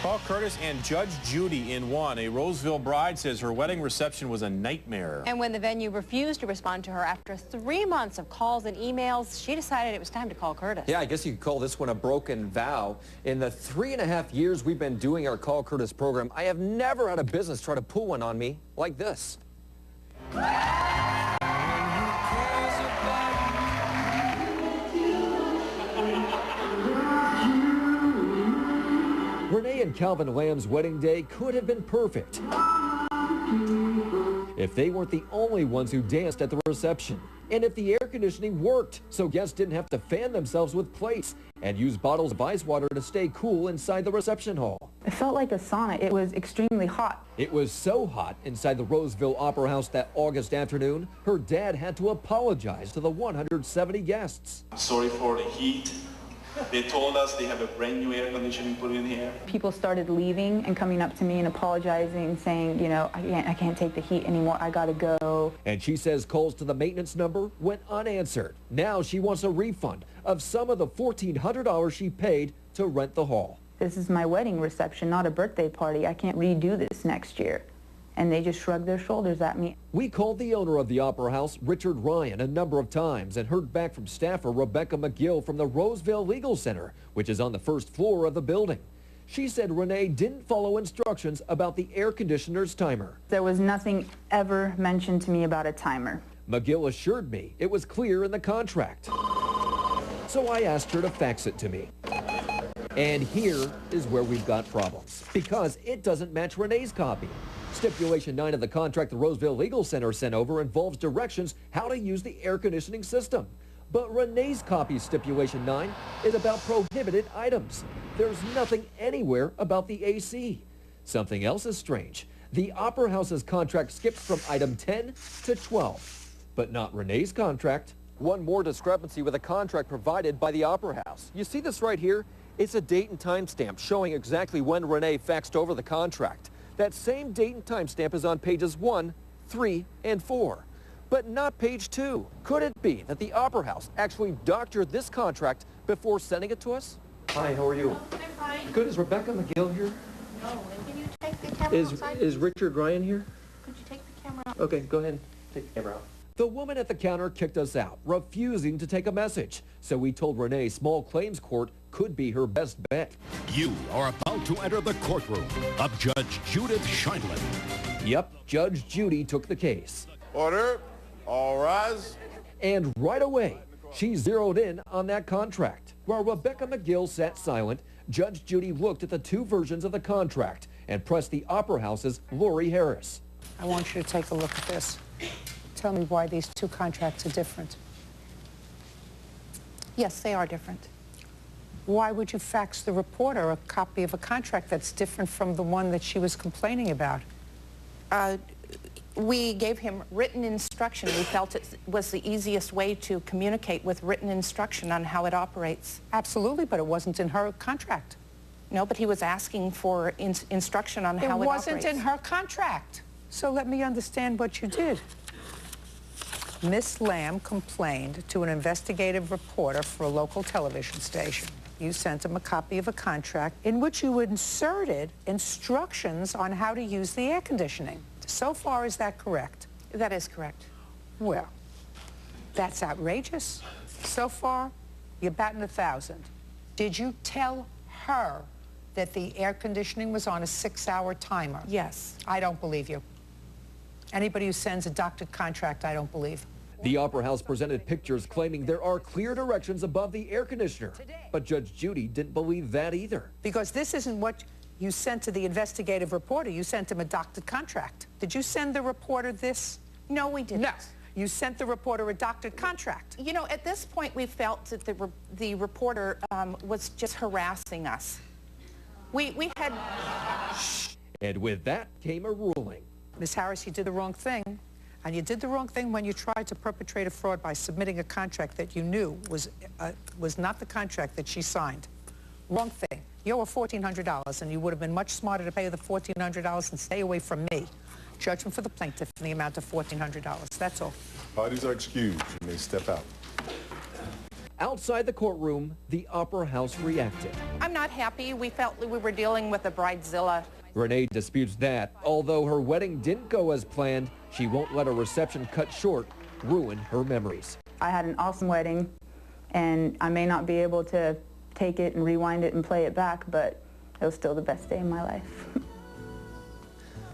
Paul Curtis and Judge Judy in one. A Roseville bride says her wedding reception was a nightmare. And when the venue refused to respond to her after 3 months of calls and emails, she decided it was time to call Curtis. Yeah, I guess you could call this one a broken vow. In the 3.5 years we've been doing our Call Curtis program, I have never had a business try to pull one on me like this. Renee and Calvin Lamb's wedding day could have been perfect if they weren't the only ones who danced at the reception, and if the air conditioning worked so guests didn't have to fan themselves with plates and use bottles of ice water to stay cool inside the reception hall. It felt like a sauna. It was extremely hot. It was so hot inside the Roseville Opera House that August afternoon, her dad had to apologize to the 170 guests. Sorry for the heat. They told us they have a brand new air conditioning put in here. People started leaving and coming up to me and apologizing, saying, you know, I can't take the heat anymore. I gotta go. And she says calls to the maintenance number went unanswered. Now she wants a refund of some of the $1,400 she paid to rent the hall. This is my wedding reception, not a birthday party. I can't redo this next year. And they just shrugged their shoulders at me. We called the owner of the Opera House, Richard Ryan, a number of times and heard back from staffer Rebecca McGill from the Roseville Legal Center, which is on the first floor of the building. She said Renee didn't follow instructions about the air conditioner's timer. There was nothing ever mentioned to me about a timer. McGill assured me it was clear in the contract. So I asked her to fax it to me. And here is where we've got problems, because it doesn't match Renee's copy. Stipulation 9 of the contract the Roseville Legal Center sent over involves directions how to use the air conditioning system. But Renee's copy Stipulation 9 is about prohibited items. There's nothing anywhere about the AC. Something else is strange. The Opera House's contract skips from item 10 to 12, but not Renee's contract. One more discrepancy with a contract provided by the Opera House. You see this right here? It's a date and time stamp showing exactly when Renee faxed over the contract. That same date and time stamp is on pages 1, 3, and 4, but not page 2. Could it be that the Opera House actually doctored this contract before sending it to us? Hi, how are you? I'm fine. Good. Is Rebecca McGill here? No, and can you take the camera outside? Is Richard Ryan here? Could you take the camera out? Okay, go ahead. Take the camera out. The woman at the counter kicked us out, refusing to take a message. So we told Renee small claims court could be her best bet. You are about to enter the courtroom of Judge Judith Scheindlin. Yep, Judge Judy took the case. Order. All rise. And right away, she zeroed in on that contract. While Rebecca McGill sat silent, Judge Judy looked at the two versions of the contract and pressed the Opera House's Lori Harris. I want you to take a look at this. Tell me why these two contracts are different. Yes, they are different. Why would you fax the reporter a copy of a contract that's different from the one that she was complaining about? We gave him written instruction. We felt it was the easiest way to communicate with written instruction on how it operates. Absolutely, but it wasn't in her contract. No, but he was asking for instruction on how it operates. It wasn't in her contract. So let me understand what you did. Miss Lamb complained to an investigative reporter for a local television station. You sent him a copy of a contract in which you inserted instructions on how to use the air conditioning. So far, is that correct? That is correct. Well, that's outrageous. So far, you're batting 1,000. Did you tell her that the air conditioning was on a 6-hour timer? Yes. I don't believe you. Anybody who sends a doctored contract, I don't believe. The Opera House presented pictures claiming there are clear directions above the air conditioner. But Judge Judy didn't believe that either. Because this isn't what you sent to the investigative reporter. You sent him a doctored contract. Did you send the reporter this? No, we didn't. No. You sent the reporter a doctored contract. You know, at this point, we felt that the reporter was just harassing us. We had... And with that came a ruling. Ms. Harris, you did the wrong thing. And you did the wrong thing when you tried to perpetrate a fraud by submitting a contract that you knew was not the contract that she signed. Wrong thing. You owe her $1,400, and you would have been much smarter to pay her the $1,400 and stay away from me. Judgment for the plaintiff in the amount of $1,400. That's all. Parties are excused. You may step out. outside the courtroom, the Opera House reacted. I'm not happy. We felt we were dealing with a bridezilla. Renee disputes that. Although her wedding didn't go as planned, she won't let a reception cut short ruin her memories. I had an awesome wedding, and I may not be able to take it and rewind it and play it back, but it was still the best day of my life.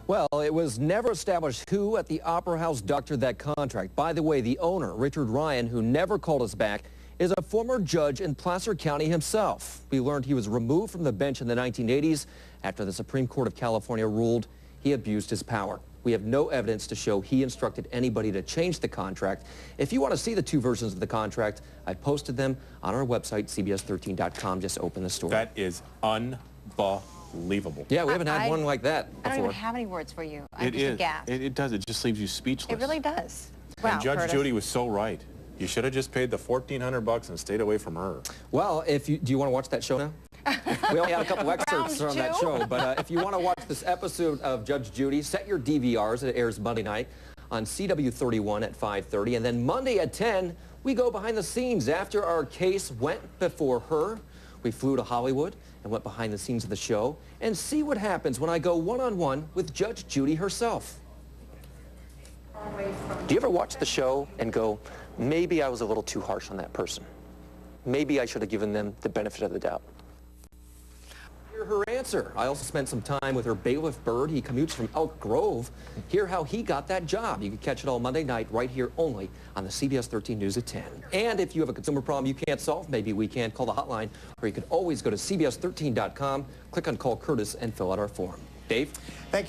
Well, it was never established who at the Opera House doctored that contract. By the way, the owner, Richard Ryan, who never called us back, is a former judge in Placer County himself. We learned he was removed from the bench in the 1980s after the Supreme Court of California ruled he abused his power. We have no evidence to show he instructed anybody to change the contract. If you want to see the two versions of the contract, I posted them on our website, CBS13.com. Just open the story. That is unbelievable. Yeah, we haven't had one like that before. I don't even have any words for you. I'm It just is. aghast. It does. It just leaves you speechless. It really does. And Wow, Judge Curtis. Judy was so right. You should have just paid the $1,400 and stayed away from her. Well, do you want to watch that show now? We only had a couple excerpts from that show, but if you want to watch this episode of Judge Judy, set your DVRs. It airs Monday night on CW 31 at 5:30, and then Monday at 10, we go behind the scenes. After our case went before her, we flew to Hollywood and went behind the scenes of the show and see what happens when I go one-on-one with Judge Judy herself. Do you ever watch the show and go, maybe I was a little too harsh on that person? Maybe I should have given them the benefit of the doubt. Hear her answer. I also spent some time with her bailiff Bird. He commutes from Elk Grove. Hear how he got that job. You can catch it all Monday night right here only on the CBS 13 News at 10. And if you have a consumer problem you can't solve, maybe we can call the hotline, or you can always go to CBS13.com, click on Call Curtis, and fill out our form. Dave? Thank you.